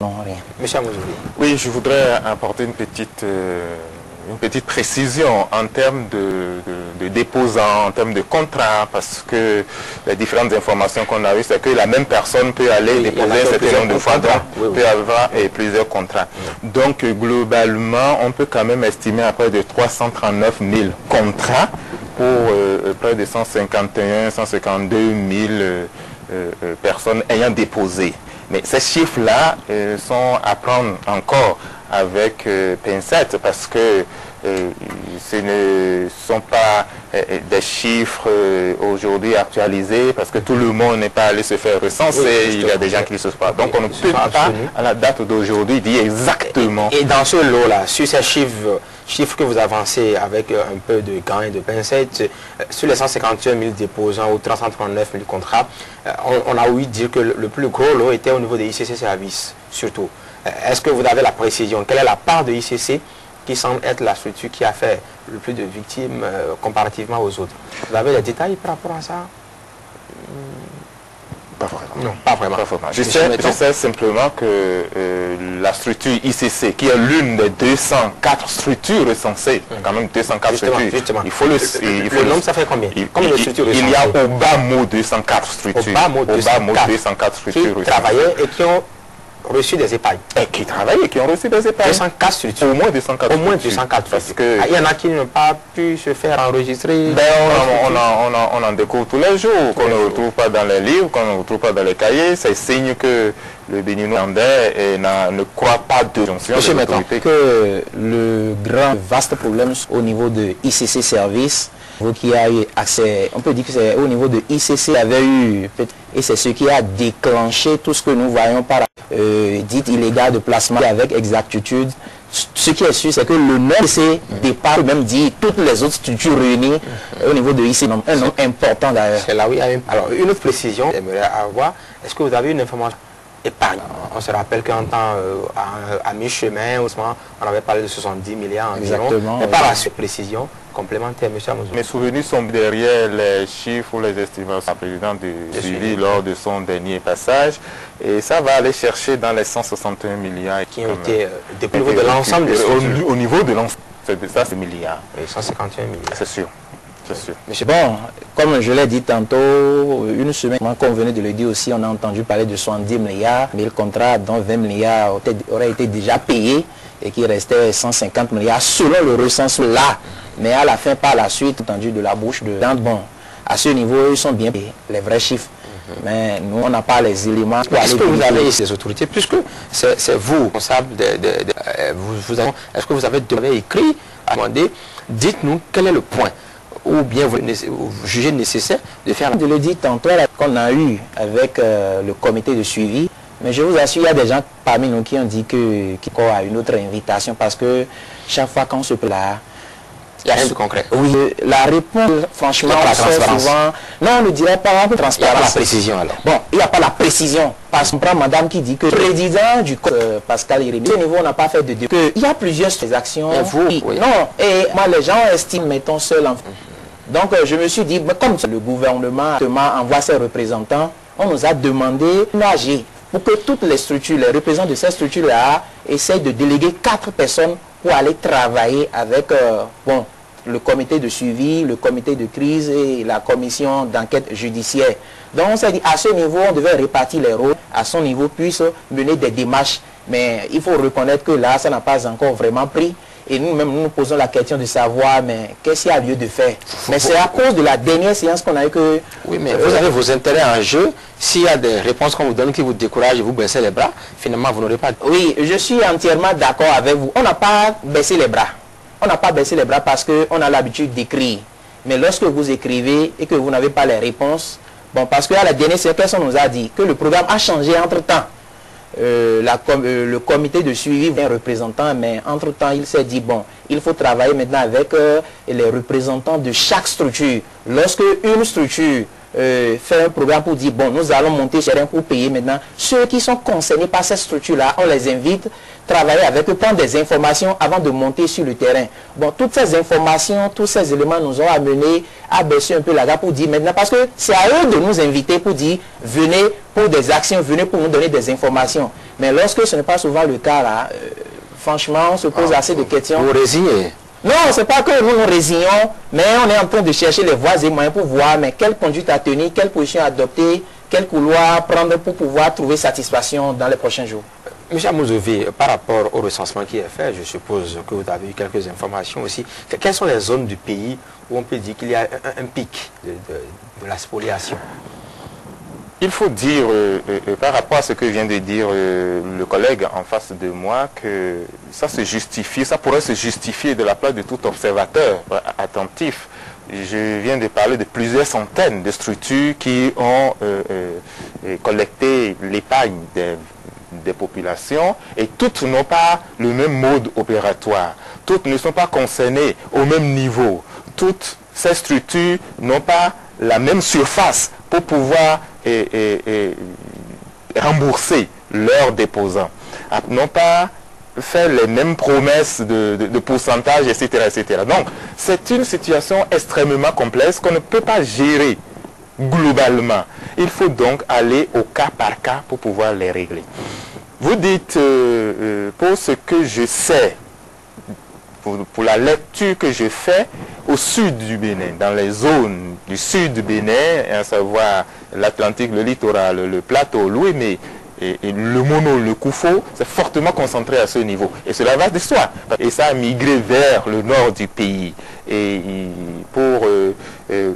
Non, rien. Monsieur Amouzou. Oui, je voudrais apporter une petite précision en termes de déposants, en termes de contrat, parce que les différentes informations qu'on a eues, c'est que la même personne peut aller déposer un certain nombre de fois, donc peut avoir plusieurs contrats. Donc, globalement, on peut quand même estimer à près de 339 000 contrats pour près de 151, 152 000 personnes ayant déposé. Mais ces chiffres-là sont à prendre encore avec pincette parce que ce ne sont pas des chiffres aujourd'hui actualisés parce que tout le monde n'est pas allé se faire recenser, il y a des gens qui ne se sont pas. Donc on ne peut pas à la date d'aujourd'hui dire exactement. Et dans ce lot-là, sur ces chiffres que vous avancez avec un peu de gants et de pincettes, sur les 151 000 déposants ou 339 000 contrats, on a ouï dire que le plus gros lot était au niveau des ICC Services, surtout. Est-ce que vous avez la précision? Quelle est la part de ICC qui semble être la structure qui a fait le plus de victimes comparativement aux autres? Vous avez des détails par rapport à ça? Pas vraiment. Non, pas vraiment. Je sais simplement que la structure ICC, qui est l'une des 204 structures recensées, quand même 204 structures, il faut le nombre, ça fait combien? Il y a au bas mot 204 structures. Au bas mot 204 structures qui travaillaient et qui ont reçu des épargnes. Et qui travaillent et qui ont reçu des épargnes. 204 structures. Au moins 204 Au moins 204 parce que il y en a qui n'ont pas pu se faire enregistrer. Ben, on en découvre tous les jours, qu'on ne retrouve pas dans les livres, qu'on ne retrouve pas dans les cahiers. C'est signe que le Béninois ne croit pas de jonction. Monsieur, mettons que le vaste problème au niveau de ICC Service, qui a eu accès, on peut dire que c'est au niveau de ICC avait eu, et c'est ce qui a déclenché tout ce que nous voyons par dit illégal de placement avec exactitude. Ce qui est sûr, c'est que le nom de ces départs, même dit toutes les autres structures réunies au niveau de ICC, un nom important d'ailleurs. C'est là où il y a alors une autre précision, j'aimerais avoir, est-ce que vous avez une information épargne? On se rappelle qu'en temps, à mi-chemin, on avait parlé de 70 milliards environ. Exactement. Mais par la suite, précision complémentaire, M. Amouzou. Mes souvenirs sont derrière les chiffres ou les estimations du président de suivi lors de son dernier passage. Et ça va aller chercher dans les 161 milliards. Qui ont été déployés de l'ensemble des structures. Au niveau de l'ensemble, ça c'est milliards. Et 151 milliards. C'est sûr. Monsieur, bon, comme je l'ai dit tantôt, une semaine, comme on venait de le dire aussi, on a entendu parler de 70 milliards, 1000 contrats, dont 20 milliards auraient été déjà payés et qu'il restait 150 milliards selon le recensement là. Mais à la fin, par la suite, entendu de la bouche de Dan, bon, à ce niveau, ils sont bien payés, les vrais chiffres. Mais nous, on n'a pas les éléments. Est-ce que vous avez ces autorités, puisque c'est vous, responsable est-ce que vous avez écrit à demander, dites-nous quel est le point ou bien vous jugez nécessaire de faire... Je le dis tantôt qu'on a eu avec le comité de suivi, mais je vous assure, il y a des gens parmi nous qui ont dit qu'il y a une autre invitation parce que chaque fois qu'on se plaint, il n'y a rien de concret. Oui, la réponse, franchement, souvent... Non, on ne dirait pas un peu transparence. Il n'y a pas la précision alors. Bon, il n'y a pas la précision. Parce qu'on prend madame qui dit que le président du Pascal Irémy, au niveau, on n'a pas fait de que il y a plusieurs actions. Et vous, oui. Non, et moi, les gens estiment, mettons, seul en... Donc, je me suis dit, mais comme le gouvernement envoie ses représentants, on nous a demandé d'agir pour que toutes les structures, les représentants de ces structures-là, essayent de déléguer 4 personnes pour aller travailler avec le comité de suivi, le comité de crise et la commission d'enquête judiciaire. Donc on s'est dit, à ce niveau, on devait répartir les rôles, à son niveau, puisse mener des démarches. Mais il faut reconnaître que là, ça n'a pas encore vraiment pris. Et nous-mêmes, nous nous posons la question de savoir, mais qu'est-ce qu'il y a lieu de faire? Mais c'est à cause de la dernière séance qu'on a eu que... Oui, mais vous avez vos intérêts en jeu. S'il y a des réponses qu'on vous donne qui vous découragent et vous baissez les bras, finalement, vous n'aurez pas... Oui, je suis entièrement d'accord avec vous. On n'a pas baissé les bras. On n'a pas baissé les bras parce qu'on a l'habitude d'écrire. Mais lorsque vous écrivez et que vous n'avez pas les réponses, bon, parce qu'à la dernière séance, on nous a dit que le programme a changé entre-temps. Le comité de suivi est représentant, mais entre-temps, il s'est dit, bon, il faut travailler maintenant avec les représentants de chaque structure. Lorsque une structure faire un programme pour dire, bon, nous allons monter sur un pour payer maintenant. Ceux qui sont concernés par cette structure-là, on les invite à travailler avec eux, prendre des informations avant de monter sur le terrain. Bon, toutes ces informations, tous ces éléments nous ont amené à baisser un peu la garde pour dire maintenant, parce que c'est à eux de nous inviter pour dire, venez pour des actions, venez pour nous donner des informations. Mais lorsque ce n'est pas souvent le cas, là, franchement, on se pose assez de questions. Vous résignez? Non, c'est pas que nous nous résignons, mais on est en train de chercher les voies et moyens pour voir mais quelle conduite à tenir, quelle position adopter, quel couloir prendre pour pouvoir trouver satisfaction dans les prochains jours. Monsieur Amouzovi, par rapport au recensement qui est fait, je suppose que vous avez eu quelques informations aussi. Quelles sont les zones du pays où on peut dire qu'il y a un pic de la spoliation? Il faut dire, par rapport à ce que vient de dire le collègue en face de moi, que ça se justifie, ça pourrait se justifier de la part de tout observateur attentif. Je viens de parler de plusieurs centaines de structures qui ont collecté l'épargne des populations et toutes n'ont pas le même mode opératoire. Toutes ne sont pas concernées au même niveau. Toutes ces structures n'ont pas la même surface pour pouvoir rembourser leurs déposants, n'ont pas fait les mêmes promesses de pourcentage, etc., etc. Donc, c'est une situation extrêmement complexe qu'on ne peut pas gérer globalement. Il faut donc aller au cas par cas pour pouvoir les régler. Vous dites, pour ce que je sais, pour la lecture que je fais au sud du Bénin, dans les zones du sud du Bénin, à savoir l'Atlantique, le littoral, le plateau, l'Ouémé, et le Mono, le Koufo, c'est fortement concentré à ce niveau. Et cela va de soi. Et ça a migré vers le nord du pays. Et pour le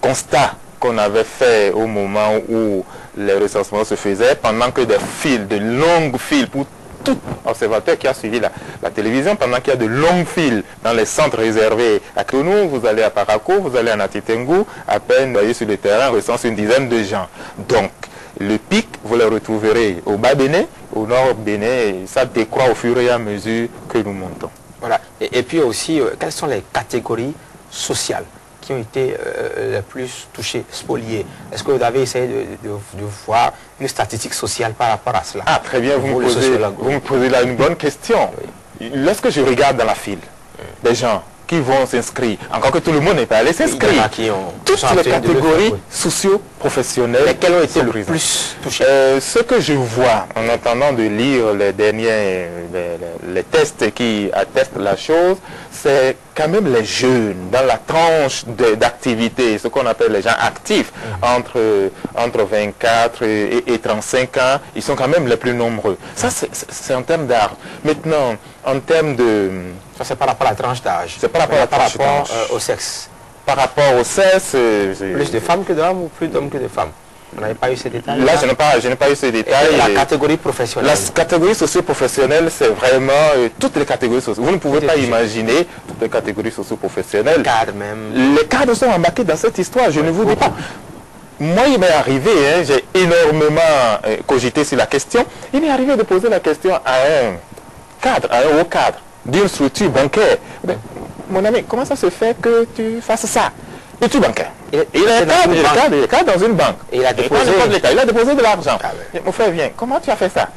constat qu'on avait fait au moment où les recensements se faisaient, pendant que des files, de longues files pour tout observateur qui a suivi la télévision, pendant qu'il y a de longues files dans les centres réservés à Kounou, vous allez à Parakou, vous allez à Natitengu, à peine voyez sur le terrain, recense une dizaine de gens. Donc, le pic, vous le retrouverez au bas Bénin, au nord Bénin, et ça décroît au fur et à mesure que nous montons. Voilà. Et puis aussi, quelles sont les catégories sociales qui ont été les plus touchées, spoliées? Est-ce que vous avez essayé de voir une statistique sociale par rapport à cela? Ah, très bien, vous me posez là une bonne question. Oui. Lorsque je regarde dans la file, des gens qui vont s'inscrire, encore que tout le monde n'est pas allé s'inscrire, toutes les catégories socio-professionnelles, lesquelles ont été le plus touchées? Ce que je vois en attendant de lire les derniers les tests qui attestent la chose, c'est quand même les jeunes dans la tranche d'activité, ce qu'on appelle les gens actifs, entre 24 et 35 ans, ils sont quand même les plus nombreux. Ça, c'est en termes d'âge. Maintenant, en termes de... Ça, c'est par rapport à la tranche d'âge. C'est par rapport au sexe. Par rapport au sexe... Plus de femmes que d'hommes ou plus d'hommes que de femmes? Vous n'avez pas eu ces détails? Là, je n'ai pas eu ces détails. Et la catégorie professionnelle? La catégorie socio-professionnelle, c'est vraiment toutes les catégories socio. Vous ne pouvez pas imaginer toutes les catégories socio-professionnelles. Les cadres même. Les cadres sont embarqués dans cette histoire, je ne vous dis pas. Moi, il m'est arrivé, j'ai énormément cogité sur la question, il m'est arrivé de poser la question à un cadre, à un haut cadre d'une structure bancaire. Mon ami, comment ça se fait que tu fasses ça? Structure bancaire. Il est cadre dans une banque. Et il a déposé de l'argent. Mon frère, viens, comment tu as fait ça?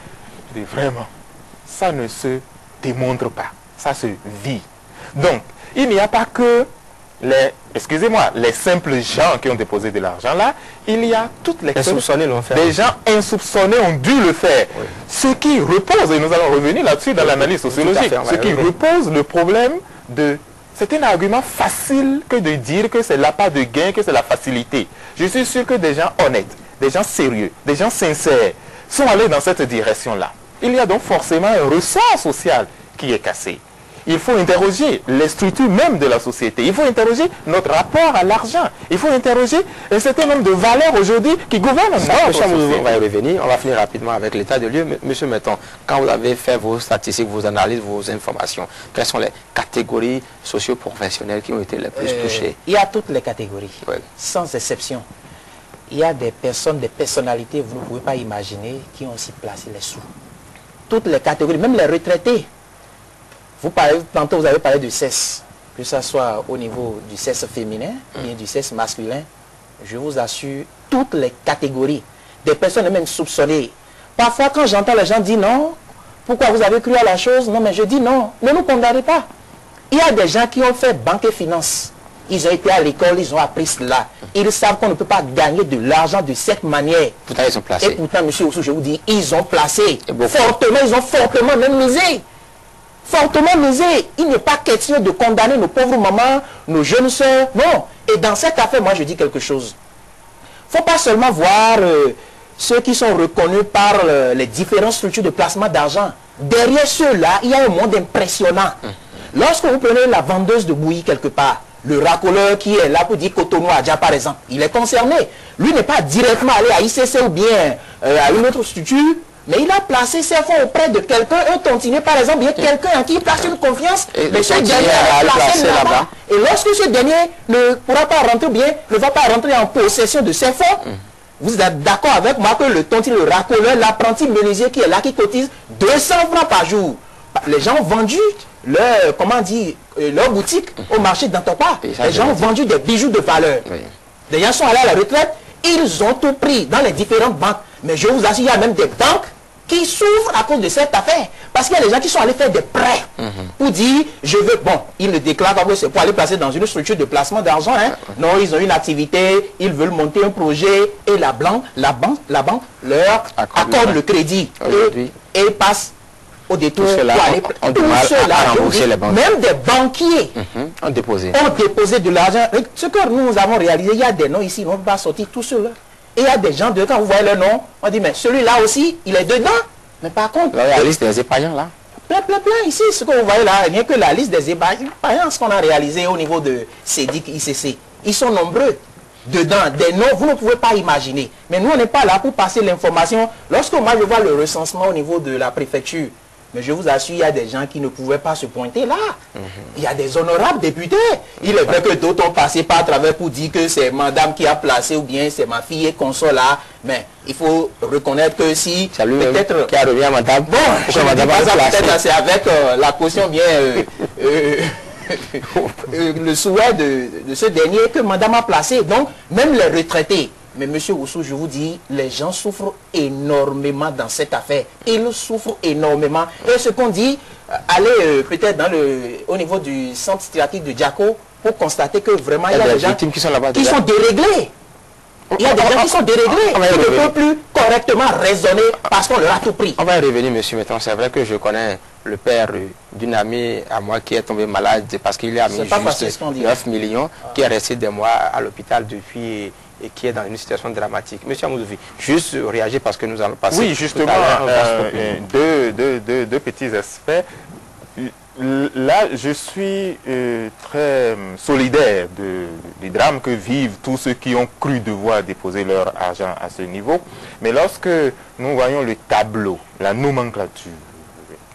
Je dis, vraiment, ça ne se démontre pas. Ça se vit. Donc, il n'y a pas que les simples gens qui ont déposé de l'argent là, il y a toutes les insoupçonnés l'ont fait. Des gens insoupçonnés ont dû le faire. Oui. Ce qui repose, et nous allons revenir là-dessus dans l'analyse sociologique, ce qui repose le problème de... C'est un argument facile que de dire que c'est l'appât de gain, que c'est la facilité. Je suis sûr que des gens honnêtes, des gens sérieux, des gens sincères sont allés dans cette direction-là. Il y a donc forcément un ressort social qui est cassé. Il faut interroger les structures même de la société. Il faut interroger notre rapport à l'argent. Il faut interroger un certain nombre de valeurs aujourd'hui qui gouvernent notre société. On va y revenir. On va finir rapidement avec l'état de lieu. Monsieur Metton, quand vous avez fait vos statistiques, vos analyses, vos informations, quelles sont les catégories socio-professionnelles qui ont été les plus touchées? Il y a toutes les catégories, oui, sans exception. Il y a des personnes, des personnalités, vous ne pouvez pas imaginer, qui ont aussi placé les sous. Toutes les catégories, même les retraités. Tantôt vous avez parlé du CES. que ce soit au niveau du sexe féminin, bien du sexe masculin, je vous assure, toutes les catégories, des personnes même soupçonnées. Parfois, quand j'entends les gens dire non, pourquoi vous avez cru à la chose? Non, mais je dis non, ne nous condamnez pas. Il y a des gens qui ont fait banque et finance. Ils ont été à l'école, ils ont appris cela. Ils savent qu'on ne peut pas gagner de l'argent de cette manière. Pourtant, ils ont placé. Et pourtant, monsieur Oussou, je vous dis, ils ont placé. Fortement, ils ont fortement même misé. Fortement misé. Il n'est pas question de condamner nos pauvres mamans, nos jeunes soeurs. Non. Et dans cette affaire, moi, je dis quelque chose. Il ne faut pas seulement voir ceux qui sont reconnus par les différentes structures de placement d'argent. Derrière ceux-là, il y a un monde impressionnant. Lorsque vous prenez la vendeuse de bouillie quelque part, le racoleur qui est là pour dire Cotonou Adja par exemple, il est concerné. Lui n'est pas directement allé à ICC ou bien à une autre structure, mais il a placé ses fonds auprès de quelqu'un, un tontinier par exemple, bien quelqu'un en qui il place une confiance, mais ce dernier est placé là-bas. Et lorsque ce dernier ne pourra pas rentrer bien, ne va pas rentrer en possession de ses fonds, vous êtes d'accord avec moi que le tontinier, le racoleur, l'apprenti menuisier qui est là, qui cotise 200 francs par jour, les gens ont vendu leur, leur boutique au marché d'Antopa. Les gens ont vendu des bijoux de valeur. Les gens sont allés à la retraite, ils ont tout pris dans les différentes banques. Mais je vous assure, il y a même des banques qui souffrent à cause de cette affaire. Parce qu'il y a des gens qui sont allés faire des prêts pour dire, je veux, bon, ils le déclarent comme c'est pour aller placer dans une structure de placement d'argent. Hein. Non, ils ont une activité, ils veulent monter un projet et la banque leur accorde le crédit. Et ils passent au détour pour aller même des banquiers ont déposé de l'argent. Ce que nous avons réalisé, il y a des noms ici, on ne peut pas sortir tout cela. Et il y a des gens, quand vous voyez le nom, on dit, mais celui-là aussi, il est dedans. Mais par contre... La liste des épargnants, là. Plein ici, ce que vous voyez là, rien que la liste des épargnants, ce qu'on a réalisé au niveau de CEDIC, ICC, ils sont nombreux. Dedans, des noms, vous ne pouvez pas imaginer. Mais nous, on n'est pas là pour passer l'information. Lorsque moi, je vois le recensement au niveau de la préfecture, mais je vous assure, il y a des gens qui ne pouvaient pas se pointer là. Il y a des honorables députés. Il est vrai que d'autres ont passé par travers pour dire que c'est madame qui a placé ou bien c'est ma fille et consort là. Mais il faut reconnaître que si peut-être... Qui a remis à madame. Bon, je ne dis pas ça, peut-être c'est avec la caution bien... le souhait de ce dernier que madame a placé. Donc, même les retraités. Mais monsieur Oussou, je vous dis, les gens souffrent énormément dans cette affaire. Ils souffrent énormément. Et ce qu'on dit, allez peut-être au niveau du centre psychiatrique de Diaco pour constater que vraiment il y a des gens qui sont déréglés. Il y a des gens qui sont déréglés, qui ne peuvent plus correctement raisonner parce qu'on leur a tout pris. On va y revenir, monsieur Metton. C'est vrai que je connais le père d'une amie à moi qui est tombé malade parce qu'il a mis juste 9 millions, qui est resté des mois à l'hôpital depuis... et qui est dans une situation dramatique. Monsieur Amouzoufi, juste réagir parce que nous allons passer... Oui, justement, deux petits aspects. Là, je suis très solidaire des drames que vivent tous ceux qui ont cru devoir déposer leur argent à ce niveau. Mais lorsque nous voyons le tableau, la nomenclature,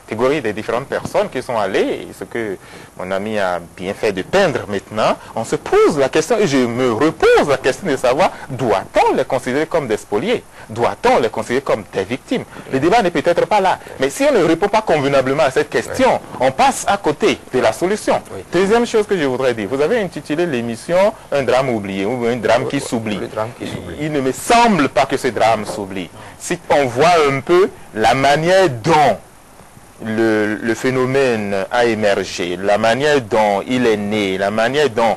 catégorie des différentes personnes qui sont allées, et ce que mon ami a bien fait de peindre maintenant, on se pose la question, et je me repose la question de savoir, doit-on les considérer comme des spoliés? Doit-on les considérer comme des victimes? Le débat n'est peut-être pas là. Mais si on ne répond pas convenablement à cette question, on passe à côté de la solution. Deuxième chose que je voudrais dire, vous avez intitulé l'émission « Un drame oublié » ou « Un drame qui s'oublie ». Il ne me semble pas que ce drame s'oublie. Si on voit un peu la manière dont le phénomène a émergé, la manière dont il est né, la manière dont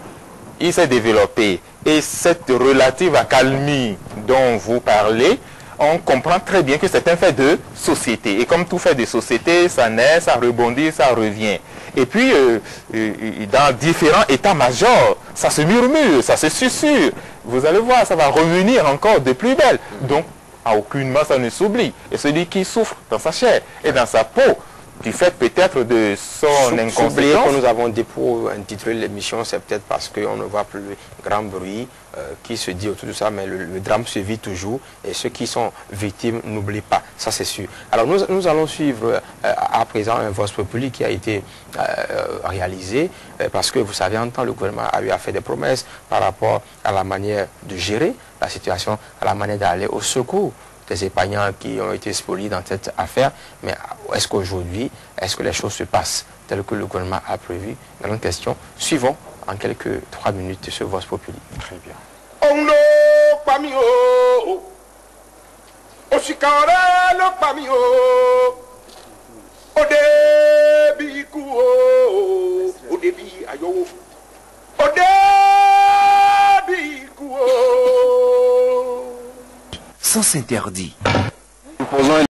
il s'est développé et cette relative accalmie dont vous parlez, on comprend très bien que c'est un fait de société. Et comme tout fait de société, ça naît, ça rebondit, ça revient. Et puis, dans différents états-majors, ça se murmure, ça se susurre. Vous allez voir, ça va revenir encore de plus belle. Donc, à aucunement ça ne s'oublie. Et celui qui souffre dans sa chair et dans sa peau, du fait peut-être de son incompétence. Que nous avons intitulé l'émission, c'est peut-être parce qu'on ne voit plus le grand bruit qui se dit autour de ça, mais le drame se vit toujours et ceux qui sont victimes n'oublient pas, ça c'est sûr. Alors nous allons suivre à présent un Vox Populi qui a été réalisé parce que vous savez, en temps le gouvernement a eu à faire des promesses par rapport à la manière de gérer la situation, à la manière d'aller au secours des épargnants qui ont été spoliés dans cette affaire. Mais est-ce qu'aujourd'hui, est-ce que les choses se passent tel que le gouvernement a prévu. Grande question. Suivons en quelques 3 minutes ce Vox Populi. Très bien. Sans s'interdit.